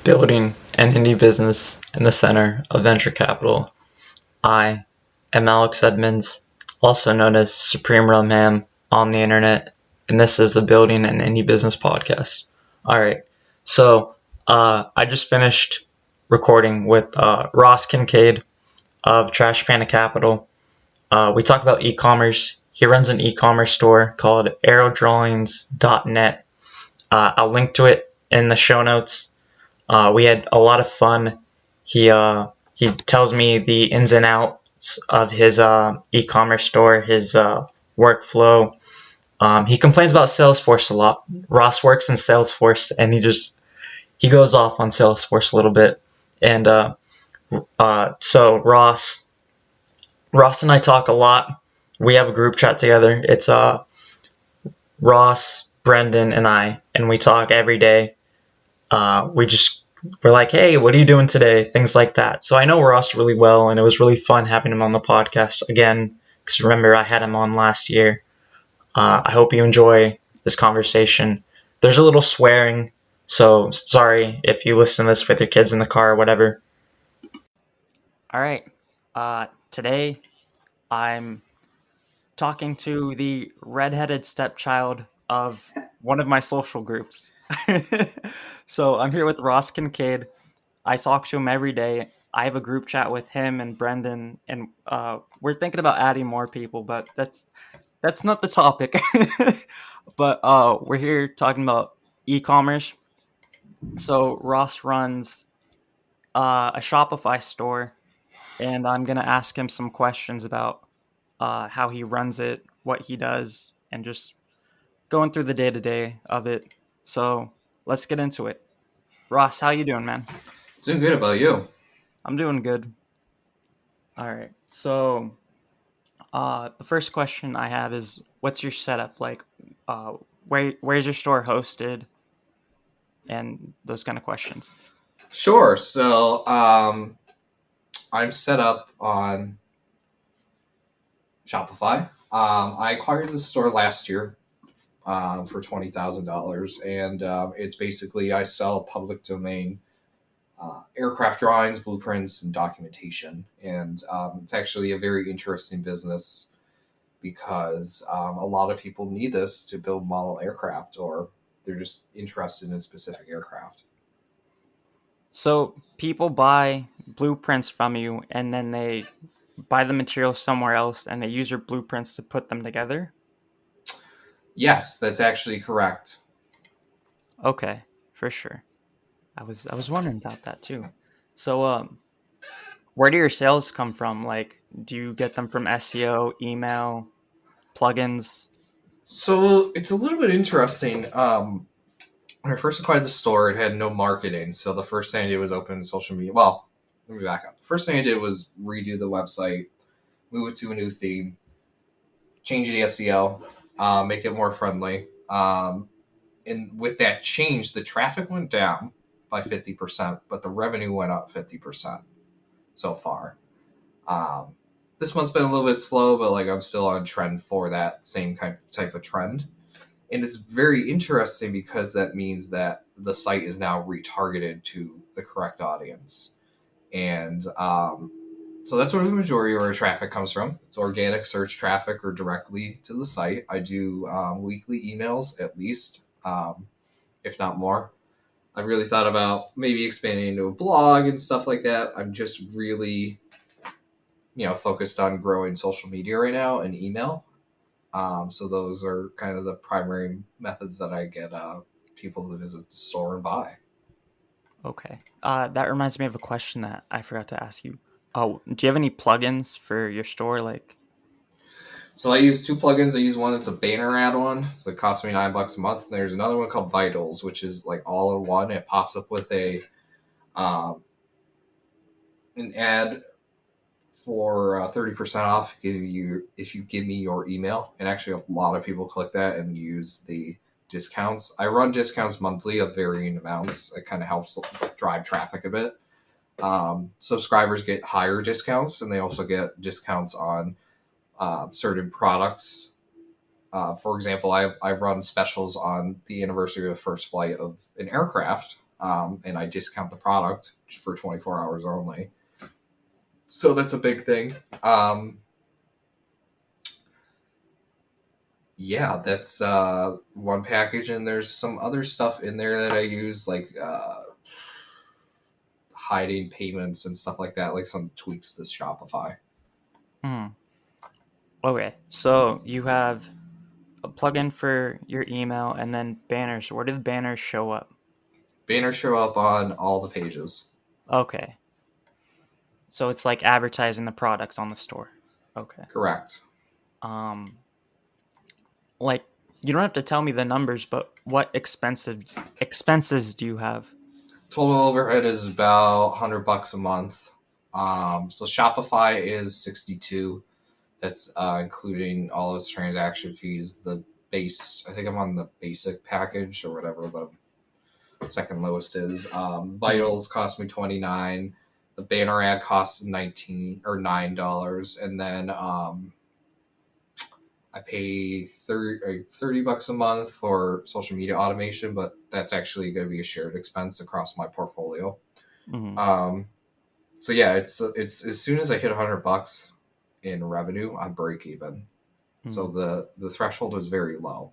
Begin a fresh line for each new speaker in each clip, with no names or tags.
Building an indie business in the center of venture capital. I am Alex Edmonds, also known as SupremeRumHam on the internet, and this is the Building an Indie Business podcast. Alright, so I just finished recording with Ross Kinkade of Trash Panda Capital. We talk about e-commerce. He runs an e-commerce store called aerodrawings.net. I'll link to it in the show notes. We had a lot of fun. He tells me the ins and outs of his e-commerce store, his workflow. He complains about Salesforce a lot. Ross works in Salesforce, and he goes off on Salesforce a little bit. And so Ross and I talk a lot. We have a group chat together. It's Ross, Brendan, and I, and we talk every day. We're like, hey, what are you doing today? Things like that. So I know Ross really well, and it was really fun having him on the podcast again, because remember, I had him on last year. I hope you enjoy this conversation. There's a little swearing, so sorry if you listen to this with your kids in the car or whatever.
All right. Today, I'm talking to the redheaded stepchild of one of my social groups. So I'm here with Ross Kinkade. I talk to him every day. I have a group chat with him and Brendan, and we're thinking about adding more people, but that's not the topic. But we're here talking about e-commerce. So Ross runs a Shopify store, and I'm gonna ask him some questions about how he runs it, what he does, and just going through the day-to-day of it. So let's get into it. Ross, how you doing, man?
Doing good. About you?
I'm doing good. All right. So the first question I have is, what's your setup like? Where's your store hosted? And those kind of questions.
Sure. So I'm set up on Shopify. I acquired the store last year for $20,000, and it's basically I sell public domain aircraft drawings, blueprints, and documentation. And it's actually a very interesting business because a lot of people need this to build model aircraft, or they're just interested in a specific aircraft.
So people buy blueprints from you, and then they buy the materials somewhere else, and they use your blueprints to put them together?
Yes, that's actually correct.
Okay, for sure. I was wondering about that too. So where do your sales come from? Like, do you get them from SEO, email, plugins?
So it's a little bit interesting. When I first acquired the store, it had no marketing. So the first thing I did was open social media. Well, let me back up. The first thing I did was redo the website, move it to a new theme, change the SEO, make it more friendly. And with that change, the traffic went down by 50%, but the revenue went up 50% so far. This month's been a little bit slow, but like I'm still on trend for that same type of trend. And it's very interesting because that means that the site is now retargeted to the correct audience. And so that's where the majority of our traffic comes from. It's organic search traffic or directly to the site. I do weekly emails at least, if not more. I really thought about maybe expanding into a blog and stuff like that. I'm just really, focused on growing social media right now and email. So those are kind of the primary methods that I get people to visit the store and buy.
Okay. That reminds me of a question that I forgot to ask you. Oh, do you have any plugins for your store? Like,
So I use two plugins. I use one that's a banner ad one, so it costs me $9 a month. And there's another one called Vitals, which is like all in one. It pops up with an ad for 30% off if you give me your email. And actually, a lot of people click that and use the discounts. I run discounts monthly of varying amounts. It kind of helps drive traffic a bit. Subscribers get higher discounts, and they also get discounts on certain products. For example, I've run specials on the anniversary of the first flight of an aircraft. and I discount the product for 24 hours only. So that's a big thing. Yeah, that's one package, and there's some other stuff in there that I use, like hiding payments and stuff like that, like some tweaks to Shopify.
Okay, so you have a plugin for your email and then banners. Where do the banners show up?
Banners show up on all the pages.
Okay. So it's like advertising the products on the store. Okay.
Correct.
Like, you don't have to tell me the numbers, but what expenses do you have?
Total overhead is about $100 a month. So Shopify is 62. That's including all its transaction fees. The base, I think I'm on the basic package or whatever the second lowest is. Vitals cost me $29. The banner ad costs $9, and then I pay $30 a month for social media automation, but that's actually going to be a shared expense across my portfolio. So yeah, it's as soon as I hit $100 in revenue, I break even. So the threshold is very low.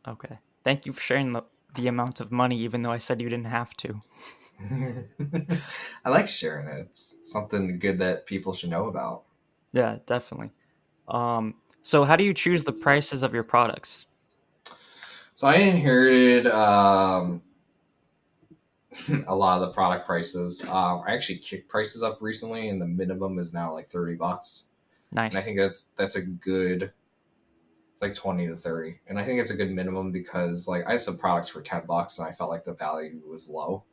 Okay. Thank you for sharing the amount of money, even though I said you didn't have to.
I like sharing it. It's something good that people should know about.
Yeah, definitely. So how do you choose the prices of your products?
So I inherited a lot of the product prices. I actually kicked prices up recently, and the minimum is now like $30.
Nice.
And I think that's a good. It's like 20 to 30, and I think it's a good minimum because like I have some products for $10, and I felt like the value was low,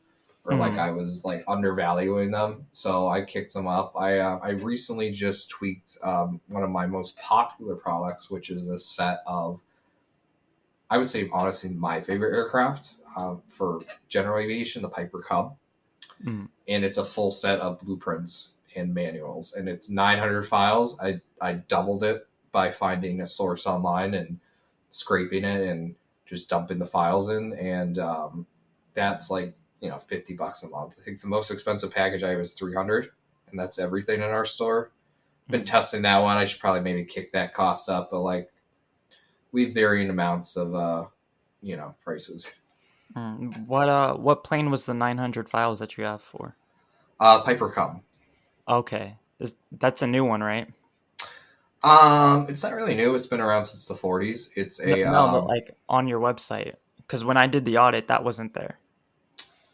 or like I was like undervaluing them, so I kicked them up. I recently just tweaked one of my most popular products, which is a set of, I would say honestly my favorite aircraft for general aviation, the Piper Cub, and it's a full set of blueprints and manuals, and it's 900 files. I doubled it by finding a source online and scraping it and just dumping the files in, and that's like $50 a month. I think the most expensive package I have is 300, and that's everything in our store. Been testing that one. I should probably maybe kick that cost up, but like we have varying amounts of prices.
What plane was the 900 files that you have for?
Piper Cub.
Okay, that's a new one, right?
It's not really new. It's been around since the 40s. It's a
but like on your website, because when I did the audit, that wasn't there.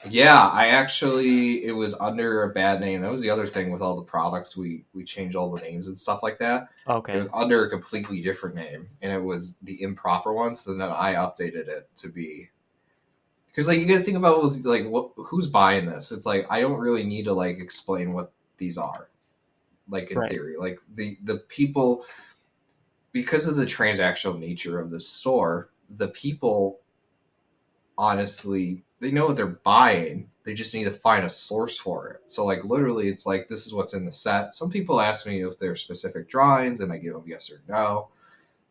Yeah, it was under a bad name. That was the other thing with all the products. We changed all the names and stuff like that.
Okay.
It was under a completely different name, and it was the improper one. So then I updated it to be, because like you got to think about like who's buying this. It's like I don't really need to like explain what these are. Like in theory, like the people, because of the transactional nature of the store, the people honestly, they know what they're buying. They just need to find a source for it. So like literally it's like, this is what's in the set. Some people ask me if there's specific drawings, and I give them yes or no.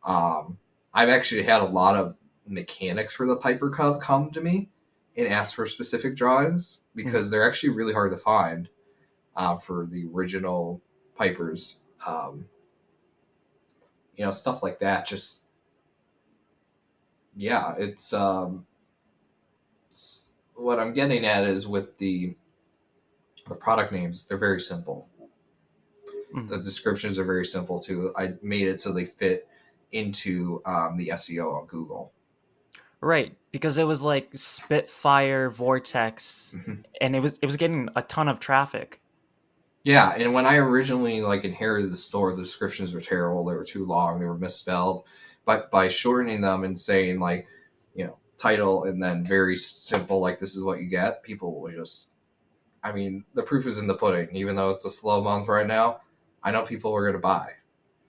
I've actually had a lot of mechanics for the Piper Cub come to me and ask for specific drawings, because they're actually really hard to find for the original Pipers. Stuff like that. Just yeah, it's what I'm getting at is with the product names, they're very simple. The descriptions are very simple too. I made it so they fit into the SEO on Google.
Right, because it was like Spitfire, Vortex, and it was getting a ton of traffic.
Yeah, and when I originally like inherited the store, the descriptions were terrible. They were too long. They were misspelled. But by shortening them and saying like, title and then very simple, like this is what you get, people will just, I mean, the proof is in the pudding. Even though it's a slow month right now, I know people are going to buy.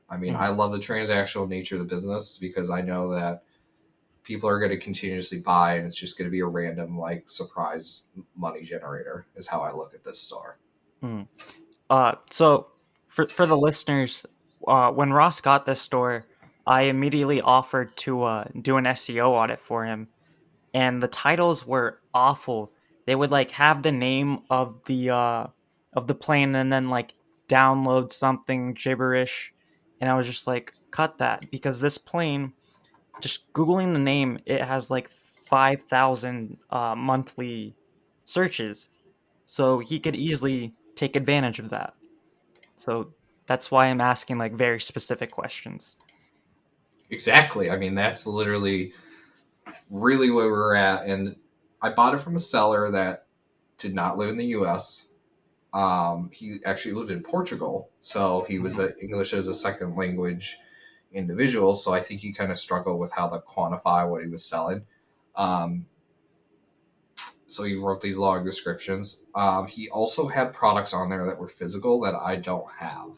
I mean, I love the transactional nature of the business because I know that people are going to continuously buy, and it's just going to be a random like surprise money generator is how I look at this store.
So for the listeners, when Ross got this store, I immediately offered to do an SEO audit for him, and the titles were awful. they would like have the name of the plane and then like download something gibberish, and I was just like, cut that, because this plane, just googling the name, it has like 5,000 monthly searches, so he could easily take advantage of that. So that's why I'm asking like very specific questions.
Exactly. I mean, that's literally really where we're at. And I bought it from a seller that did not live in the U.S. He actually lived in Portugal, so he was English as a second language individual. So I think he kind of struggled with how to quantify what he was selling. Um, so he wrote these long descriptions. He also had products on there that were physical that I don't have.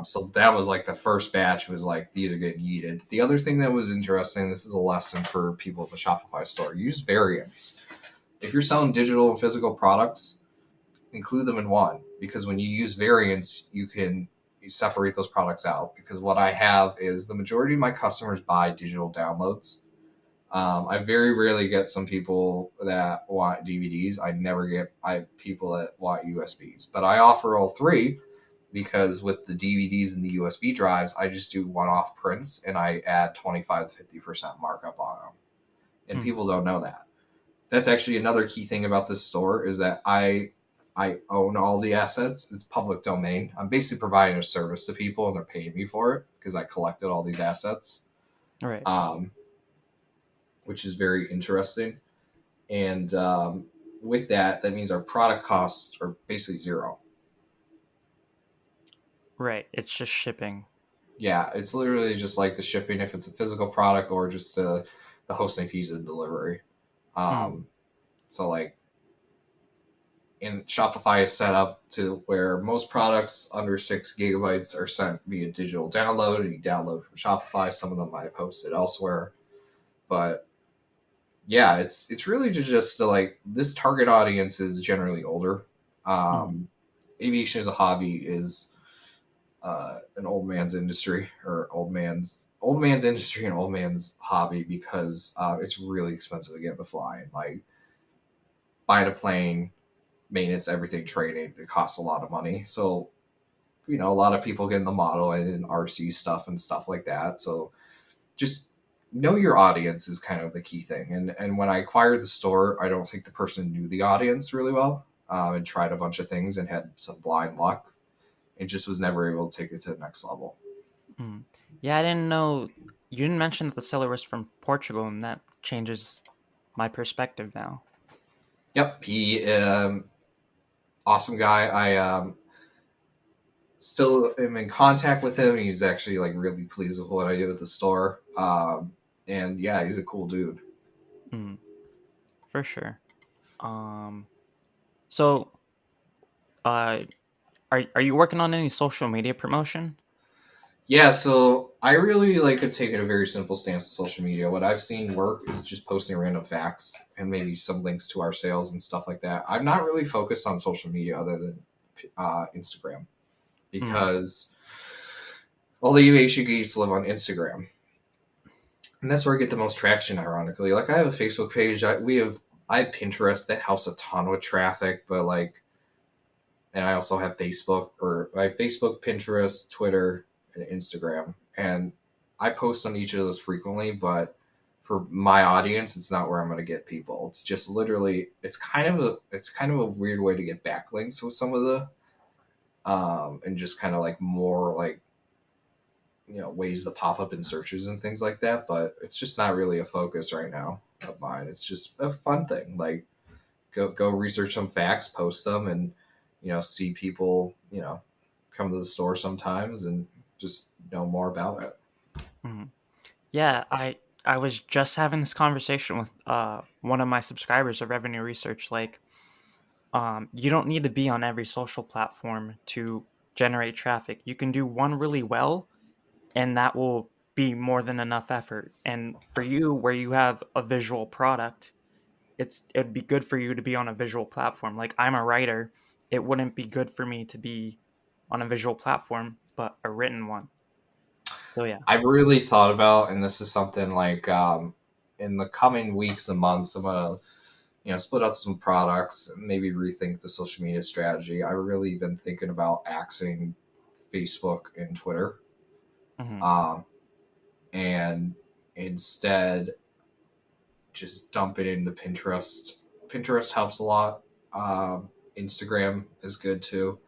So that was like the first batch was like, these are getting yeeted. The other thing that was interesting, this is a lesson for people at the Shopify store, use variants. If you're selling digital and physical products, include them in one, because when you use variants, you separate those products out. Because what I have is the majority of my customers buy digital downloads. I very rarely get some people that want DVDs. I never get people that want USBs, but I offer all three, because with the DVDs and the USB drives, I just do one-off prints and I add 25 to 50% markup on them. And people don't know that. That's actually another key thing about this store, is that I own all the assets. It's public domain. I'm basically providing a service to people and they're paying me for it because I collected all these assets.
Right.
Which is very interesting. And with that means our product costs are basically zero.
Right. It's just shipping.
Yeah, it's literally just like the shipping if it's a physical product, or just the hosting fees and delivery. So like, and Shopify is set up to where most products under 6 gigabytes are sent via digital download, and you download from Shopify. Some of them I posted elsewhere, but yeah, it's really just like, this target audience is generally older. Aviation as a hobby is an old man's industry, or old man's industry and old man's hobby, because it's really expensive to get in the fly. Like buying a plane, maintenance, everything, training, it costs a lot of money. So, a lot of people get in the model and in RC stuff and stuff like that. So just know your audience is kind of the key thing. And when I acquired the store, I don't think the person knew the audience really well, and tried a bunch of things and had some blind luck, and just was never able to take it to the next level.
Yeah, I didn't know. You didn't mention that the seller was from Portugal, and that changes my perspective now.
Yep, he awesome guy. I still am in contact with him. He's actually like really pleased with what I do at the store. And yeah, he's a cool dude.
For sure. So, are you working on any social media promotion?
Yeah, so I really like to take a very simple stance on social media. What I've seen work is just posting random facts and maybe some links to our sales and stuff like that. I'm not really focused on social media other than Instagram, because all the aviation geeks live on Instagram. And that's where I get the most traction, ironically. Like, I have a Facebook page. I have Pinterest that helps a ton with traffic, but like, and I also have Facebook, or I have Facebook, Pinterest, Twitter, and Instagram. And I post on each of those frequently, but for my audience, it's not where I'm going to get people. It's just literally, it's kind of a weird way to get backlinks with some of the, and just kind of like more like, ways to pop up in searches and things like that. But it's just not really a focus right now of mine. It's just a fun thing. Like, go research some facts, post them, and see people come to the store sometimes and just know more about it.
Yeah, I was just having this conversation with one of my subscribers of Revenue Research. Like, you don't need to be on every social platform to generate traffic. You can do one really well, and that will be more than enough effort. And for you, where you have a visual product, it'd be good for you to be on a visual platform. Like, I'm a writer, it wouldn't be good for me to be on a visual platform, but a written one. So yeah,
I've really thought about, and this is something like in the coming weeks and months, I'm gonna split out some products, and maybe rethink the social media strategy. I've really been thinking about axing Facebook and Twitter,
Mm-hmm.
and instead just dump it into Pinterest. Pinterest helps a lot. Instagram is good too.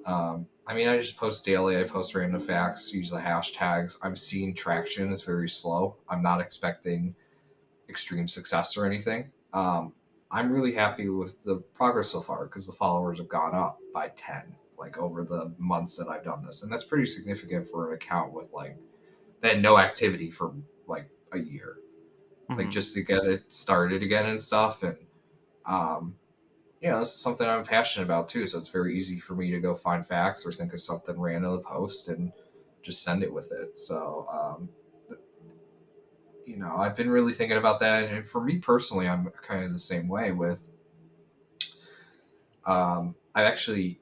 I just post daily. I post random facts, use the hashtags. I'm seeing traction. It's very slow. I'm not expecting extreme success or anything. I'm really happy with the progress so far because the followers have gone up by 10, like over the months that I've done this. And that's pretty significant for an account with like, that had no activity for like a year, like
Mm-hmm.
just to get it started again and stuff. And, this is something I'm passionate about too. So it's very easy for me to go find facts or think of something random to post and just send it with it. So, I've been really thinking about that. And for me personally, I'm kind of the same way with, I've actually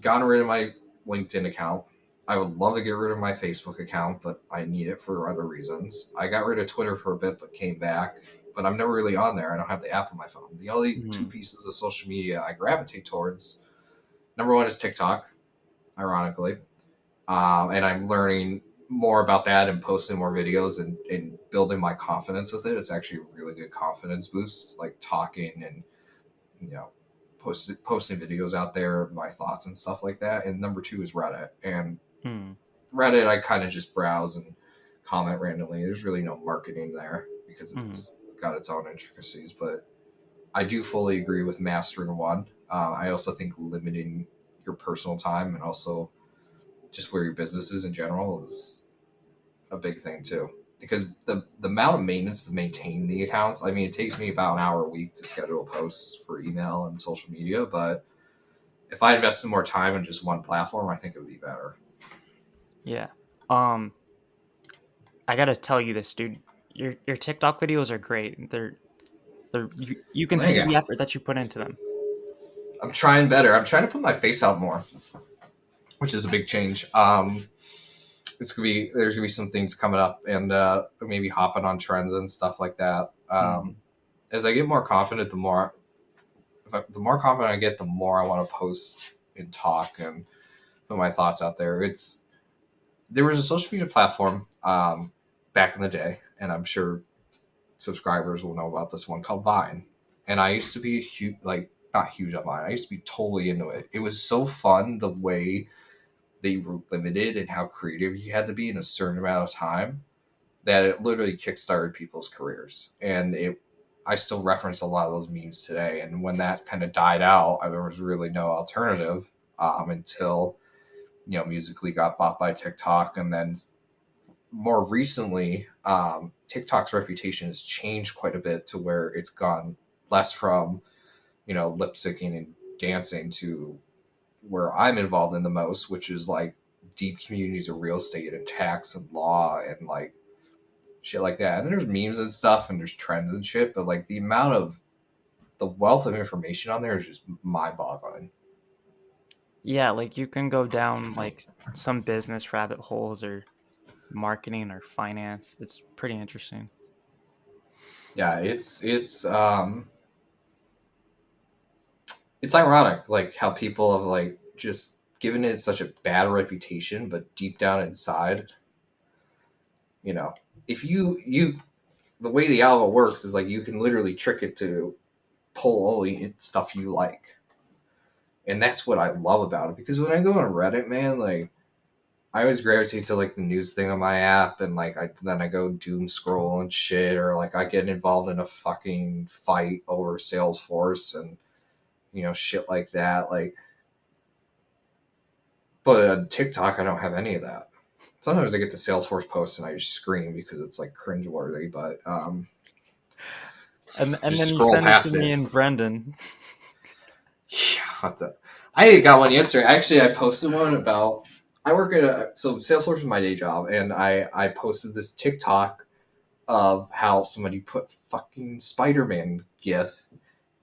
gotten rid of my LinkedIn account. I would love to get rid of my Facebook account, but I need it for other reasons. I got rid of Twitter for a bit, but came back. But I'm never really on there. I don't have the app on my phone. The only two
Mm-hmm.
pieces of social media I gravitate towards, number one is TikTok, ironically. And I'm learning more about that and posting more videos and building my confidence with it. It's actually a really good confidence boost, like talking and, you know, posting videos out there, my thoughts and stuff like that. And number two is Reddit. And
Mm-hmm.
Reddit, I kind of just browse and comment randomly. There's really no marketing there because it's got its own intricacies. But I do fully agree with mastering one. I also think limiting your personal time and also just where your business is in general is a big thing too. Because the amount of maintenance to maintain the accounts, I mean, it takes me about an hour a week to schedule posts for email and social media. But if I invested more time in just one platform, I think it would be better.
Yeah. I gotta tell you this, dude. Your TikTok videos are great. You can see
Yeah,
the effort that you put into them.
I'm trying better. I'm trying to put my face out more, which is a big change. There's gonna be some things coming up, and maybe hopping on trends and stuff like that.
Mm-hmm.
As I get more confident, the more confident I get, the more I want to post and talk and put my thoughts out there. There was a social media platform back in the day, and I'm sure subscribers will know about this one called Vine. And I used to be not huge on Vine. I used to be totally into it. It was so fun the way they were limited and how creative you had to be in a certain amount of time that it literally kickstarted people's careers. And I still reference a lot of those memes today. And when that kind of died out, there was really no alternative until Musical.ly got bought by TikTok, and then more recently, TikTok's reputation has changed quite a bit to where it's gone less from lip syncing and dancing to where I'm involved in the most, which is like deep communities of real estate and tax and law and like shit like that. And there's memes and stuff and there's trends and shit, but like the wealth of information on there is just mind boggling.
Yeah, like you can go down like some business rabbit holes or marketing or finance. It's pretty interesting.
Yeah, it's ironic like how people have like just given it such a bad reputation, but deep down inside, if you the way the algo works is like you can literally trick it to pull only stuff you like. And that's what I love about it. Because when I go on Reddit, man, like I always gravitate to like the news thing on my app, and like then I go doom scroll and shit, or like I get involved in a fucking fight over Salesforce and shit like that. Like, but on TikTok, I don't have any of that. Sometimes I get the Salesforce post and I just scream because it's like cringeworthy, but
And
just
then you
scroll
send it
past
to me
it.
and Brendan.
Yeah, what the? I got one yesterday. Actually, I posted one about. I work at so Salesforce is my day job, and I posted this TikTok of how somebody put fucking Spider-Man GIF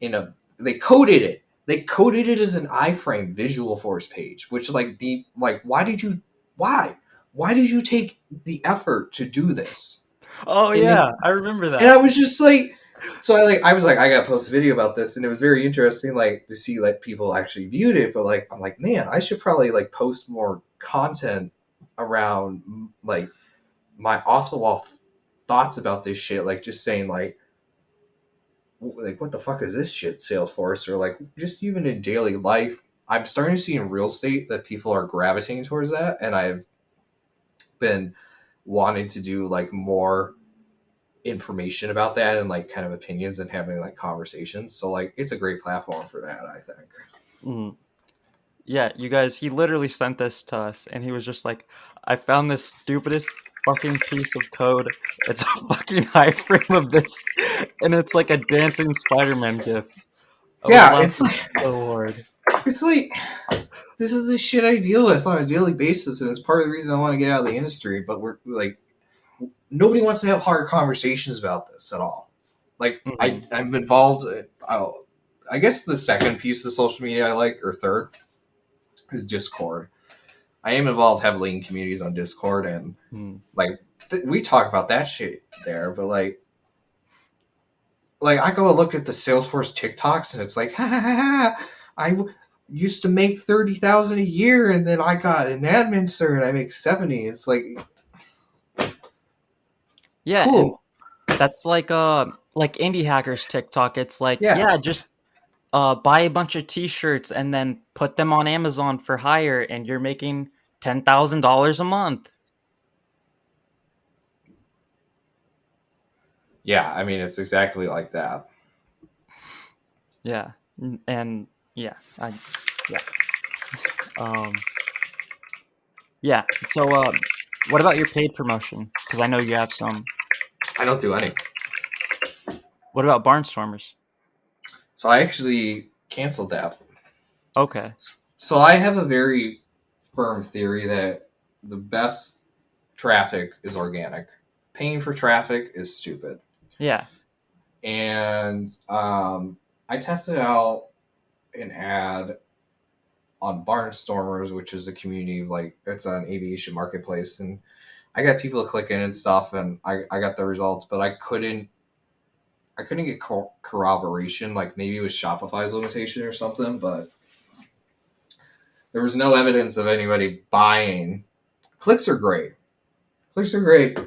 in a. They coded it. They coded it as an iframe visual force page, which why did you take the effort to do this?
Oh
And
yeah, I remember
and I
that.
was just like, So I was like, I gotta post a video about this, and it was very interesting, like to see like people actually viewed it. But like, I'm like, man, I should probably like post more content around like my off the wall thoughts about this shit, like just saying like what the fuck is this shit, Salesforce, or like just even in daily life. I'm starting to see in real estate that people are gravitating towards that, and I've been wanting to do like more information about that and like kind of opinions and having like conversations. So like it's a great platform for that, I think.
Mm. Yeah, you guys, he literally sent this to us, and he was just like, I found this stupidest fucking piece of code. It's a fucking iframe of this, and it's like a dancing Spider-Man gif. I was
Yeah, it's
laughing
like
so hard.
it's like this is the shit I deal with on a daily basis, and it's part of the reason I want to get out of the industry. But we're like, nobody wants to have hard conversations about this at all. Like
Mhm.
I'm involved. I guess the second piece of social media I like, or third, is Discord. I am involved heavily in communities on Discord, and
Mm.
like we talk about that shit there. But like I go and look at the Salesforce TikToks, and it's like, ha ha ha ha. Used to make 30,000 a year, and then I got an admin cert, and I make 70. It's like,
Yeah, and
cool.
that's like indie hackers TikTok. It's like,
Yeah,
yeah, just buy a bunch of t-shirts and then put them on Amazon for hire, and you're making $10,000 a month.
yeah. I mean, it's exactly like that.
Yeah. And yeah, yeah. Um yeah. So what about your paid promotion? Because I know you have some.
I don't do any.
What about Barnstormers?
So I actually canceled that.
Okay.
So I have a very firm theory that the best traffic is organic. Paying for traffic is stupid.
Yeah.
And I tested out an ad on Barnstormers, which is a community like it's an aviation marketplace, and I got people clicking and stuff, and I got the results, but I couldn't get corroboration. Like maybe it was Shopify's limitation or something, but there was no evidence of anybody buying. Clicks are great. Clicks are great,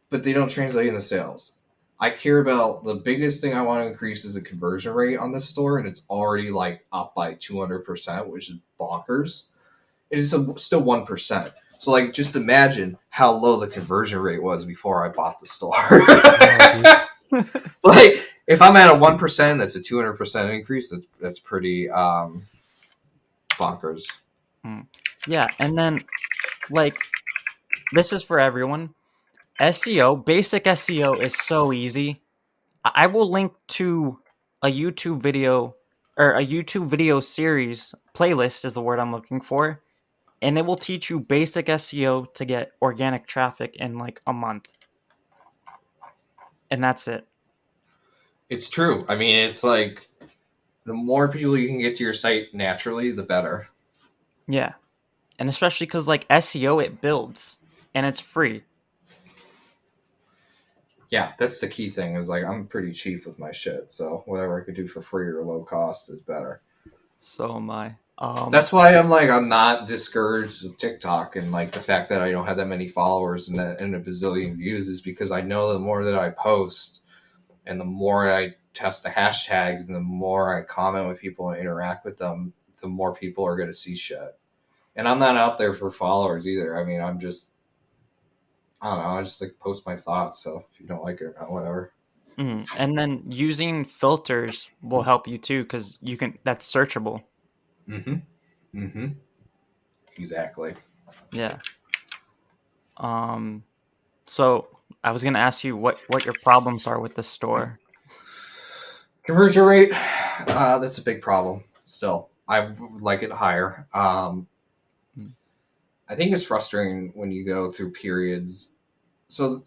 but they don't translate into sales. I care about the biggest thing I want to increase is the conversion rate on this store, and it's already like up by 200%, which is bonkers. It is still 1%. So like, just imagine how low the conversion rate was before I bought the store. Like, if I'm at a 1%, that's a 200% increase. That's pretty bonkers.
Yeah, and then like this is for everyone. SEO, basic SEO is so easy. I will link to a YouTube video or a YouTube video series playlist is the word I'm looking for, and it will teach you basic SEO to get organic traffic in like a month. And that's it.
It's true. I mean, it's like the more people you can get to your site naturally, the better.
Yeah. And especially cuz like SEO it builds and it's free.
Yeah, that's the key thing. Is like I'm pretty cheap with my shit, so whatever I could do for free or low cost is better.
So am I.
That's why I'm not discouraged with TikTok and like the fact that I don't have that many followers and a bazillion views is because I know the more that I post and the more I test the hashtags and the more I comment with people and interact with them, the more people are going to see shit. And I'm not out there for followers either. I mean, I don't know. I just like post my thoughts. So if you don't like it or not, whatever.
And then using filters will help you too cuz you can that's searchable.
Mm-hmm. Mm-hmm. Exactly.
Yeah. So I was gonna ask you what your problems are with the store.
Conversion rate, that's a big problem still. I would like it higher.
Mm.
I think it's frustrating when you go through periods. So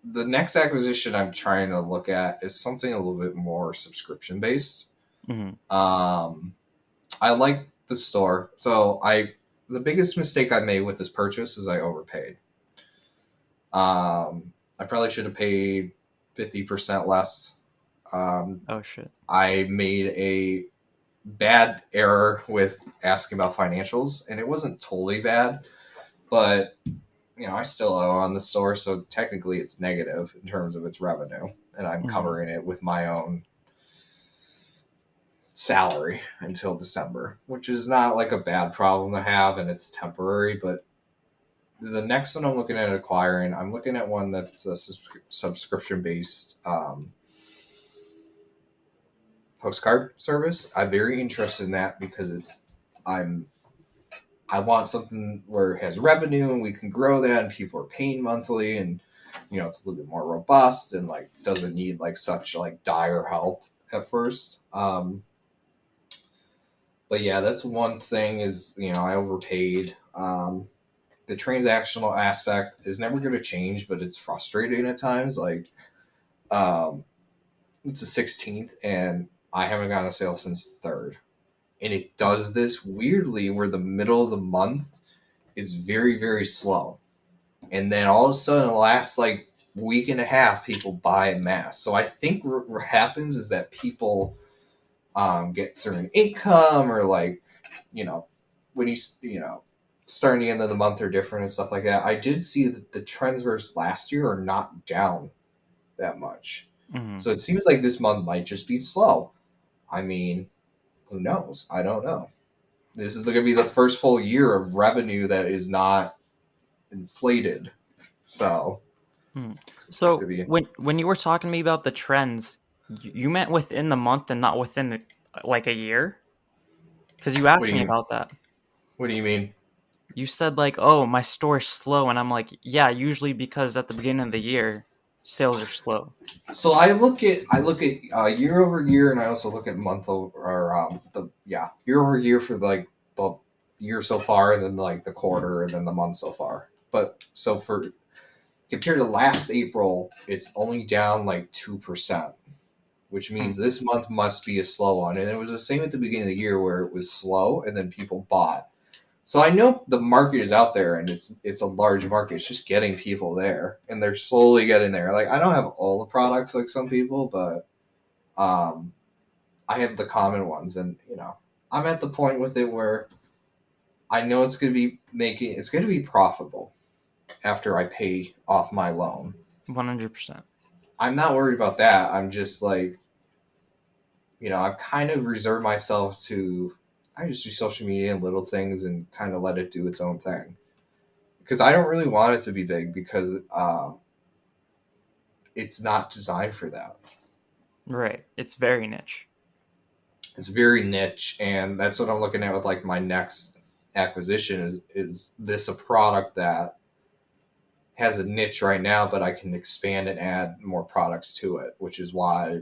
the next acquisition I'm trying to look at is something a little bit more subscription based.
Mhm.
I like the store. So the biggest mistake I made with this purchase is I overpaid. I probably should have paid 50% less.
Oh shit.
I made a bad error with asking about financials, and it wasn't totally bad, but I still owe on the store, so technically it's negative in terms of its revenue, and I'm covering it with my own salary until December, which is not like a bad problem to have, and it's temporary. But the next one I'm looking at acquiring, I'm looking at one that's a subscription based postcard service. I'm very interested in that because I want something where it has revenue and we can grow that, and people are paying monthly, and it's a little bit more robust and like doesn't need like such like dire help at first. But yeah, that's one thing is I overpaid. The transactional aspect is never going to change, but it's frustrating at times. Like, it's the 16th, and I haven't gotten a sale since the 3rd. And it does this weirdly where the middle of the month is very, very slow. And then all of a sudden, the last like week and a half, people buy en masse. So I think what happens is that people get certain income, or like, when starting the end of the month are different and stuff like that. I did see that the trends versus last year are not down that much. So it seems like this month might just be slow. I mean, who knows? I don't know. This is going to be the first full year of revenue that is not inflated. So,
so when you were talking to me about the trends, you meant within the month and not within like a year? Because you asked me about that.
What do you mean?
You said like, oh, my store's slow, and I'm like, yeah, usually because at the beginning of the year, sales are slow.
So I look at year over year, and I also look at month over year over year for like the year so far, and then like the quarter, and then the month so far. But so for compared to last April, it's only down like 2%, which means this month must be a slow one. And it was the same at the beginning of the year where it was slow, and then people bought. So I know the market is out there, and it's a large market. It's just getting people there, and they're slowly getting there. Like, I don't have all the products like some people, but I have the common ones, and I'm at the point with it where I know it's going to be profitable after I pay off my loan.
100%.
I'm not worried about that. I'm just like, I've kind of reserved myself to. I just do social media and little things and kind of let it do its own thing. Because I don't really want it to be big, because it's not designed for that.
Right. It's very niche.
It's very niche, and that's what I'm looking at with like my next acquisition is this a product that has a niche right now, but I can expand and add more products to it, which is why,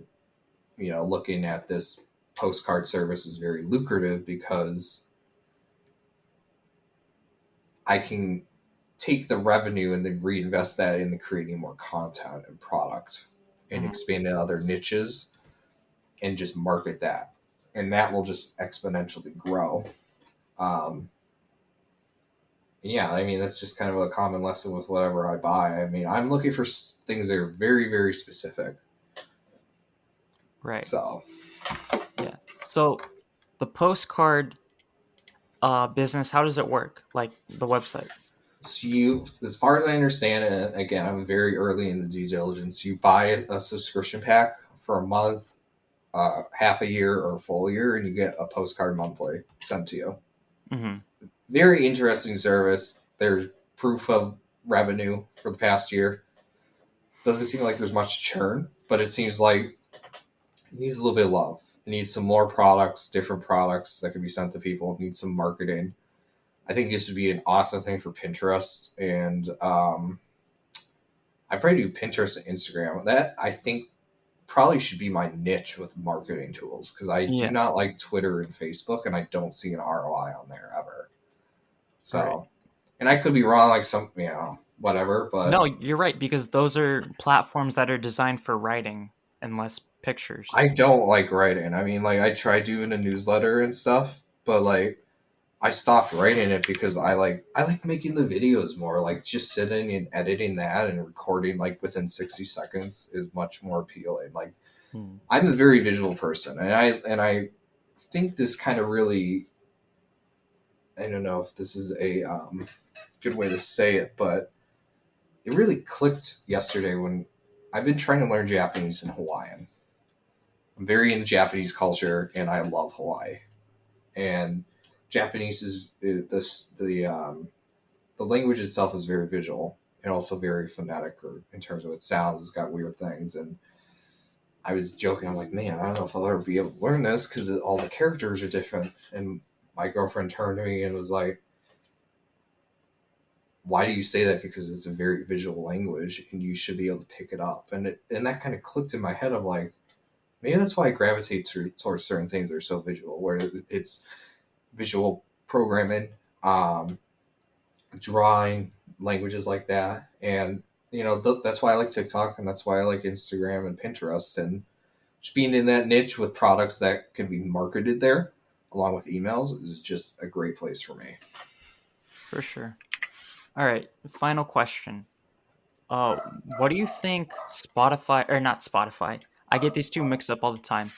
looking at this postcard service is very lucrative, because I can take the revenue and then reinvest that into creating more content and product and expand to other niches and just market that. And that will just exponentially grow. Yeah, I mean, that's just kind of a common lesson with whatever I buy. I mean, I'm looking for things that are very, very specific.
Right.
So,
yeah. So the postcard business, how does it work? Like the website?
So as far as I understand it, and again, I'm very early in the due diligence, you buy a subscription pack for a month, half a year, or a full year, and you get a postcard monthly sent to you. Very interesting service. There's proof of revenue for the past year. Doesn't seem like there's much churn, but it seems like it needs a little bit of love. It needs some more products, different products that can be sent to people. It needs some marketing. I think this would be an awesome thing for Pinterest, and I probably do Pinterest and Instagram. That, I think, probably should be my niche with marketing tools, because I do not like Twitter and Facebook, and I don't see an ROI on there ever. So, and I could be wrong, like whatever, but...
No, you're right, because those are platforms that are designed for writing and less pictures.
I don't like writing. I mean, like, I try doing a newsletter and stuff, but, like, I stopped writing it because I like making the videos more. Like just sitting and editing that and recording like within 60 seconds is much more appealing. Like I'm a very visual person, and I think this kind of really, I don't know if this is a good way to say it, but it really clicked yesterday when I've been trying to learn Japanese and Hawaiian. I'm very into Japanese culture, and I love Hawaii. And Japanese is the language itself is very visual and also very phonetic, or in terms of its sounds, it's got weird things. And I was joking, I'm like, man, I don't know if I'll ever be able to learn this because all the characters are different. And my girlfriend turned to me and was like, why do you say that? Because it's a very visual language and you should be able to pick it up. And that kind of clicked in my head of like, maybe that's why I gravitate towards certain things that are so visual, where it's visual programming, drawing, languages like that. And, that's why I like TikTok, and that's why I like Instagram and Pinterest. And just being in that niche with products that can be marketed there, along with emails, is just a great place for me.
For sure. All right, final question. What do you think Spotify, or not Spotify? I get these two mixed up all the time.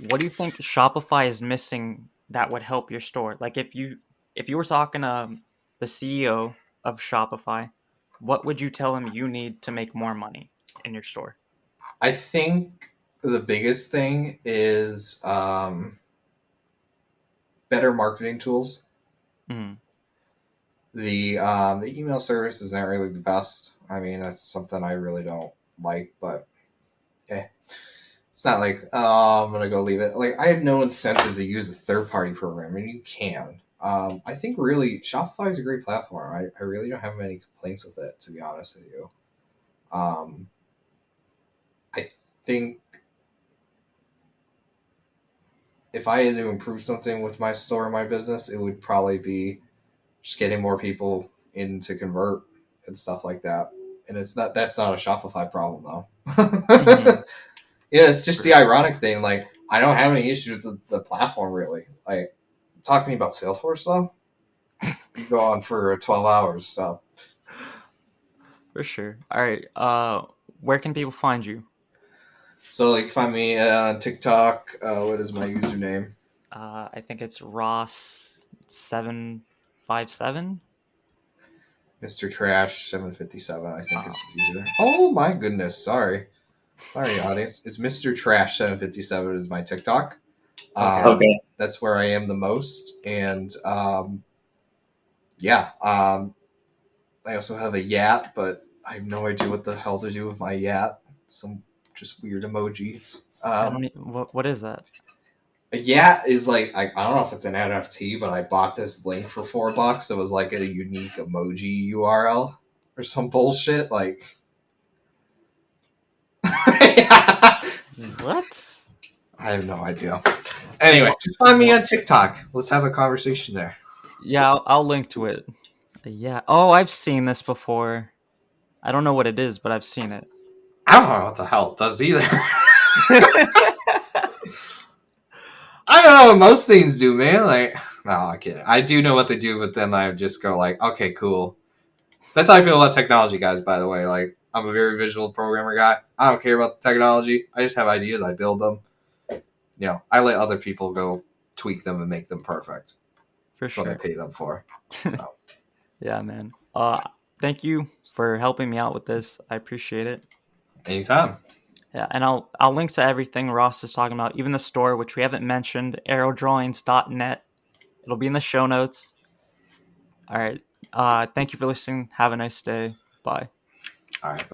What do you think Shopify is missing that would help your store? Like if you were talking to the CEO of Shopify, what would you tell him you need to make more money in your store?
I think the biggest thing is better marketing tools.
Mm.
The email service is not really the best. I mean, that's something I really don't like, but it's not like, I'm gonna go leave it. Like I have no incentive to use a third party program, and you can. I think really Shopify is a great platform. I really don't have many complaints with it, to be honest with you. I think if I had to improve something with my store or my business, it would probably be just getting more people in to convert and stuff like that. And that's not a Shopify problem though.
Mm-hmm.
Yeah, it's just the ironic thing. Like I don't have any issues with the platform really. Like talking about Salesforce though, you go on for 12 hours. So
For sure. All right. Where can people find you?
so like find me on TikTok. What is my username?
I think it's Ross757.
Mr. Trash 757. I think is the user. Oh my goodness! Sorry, audience. It's Mr. Trash 757 is my TikTok.
Okay.
That's where I am the most, and yeah. I also have a Yat, but I have no idea what the hell to do with my Yat. Some just weird emojis.
I don't. What is that?
A Yat is like I don't know if it's an NFT, but I bought this link for $4. It was like a unique emoji URL or some bullshit. Like
What?
I have no idea. Anyway, just find me on TikTok. Let's have a conversation there.
Yeah, I'll link to it. Yeah. Oh, I've seen this before. I don't know what it is, but I've seen it.
I don't know what the hell it does either. I don't know what most things do, man. Like, no, I can't. I do know what they do, but then I just go like, okay, cool. That's how I feel about technology, guys, by the way. Like, I'm a very visual programmer guy. I don't care about the technology. I just have ideas. I build them. I let other people go tweak them and make them perfect.
For
That's what I
sure.
pay them for. So.
Yeah, man. Thank you for helping me out with this. I appreciate it.
Anytime.
Yeah, and I'll link to everything Ross is talking about, even the store, which we haven't mentioned, arrowdrawings.net. It'll be in the show notes. All right. Thank you for listening. Have a nice day. Bye.
All right.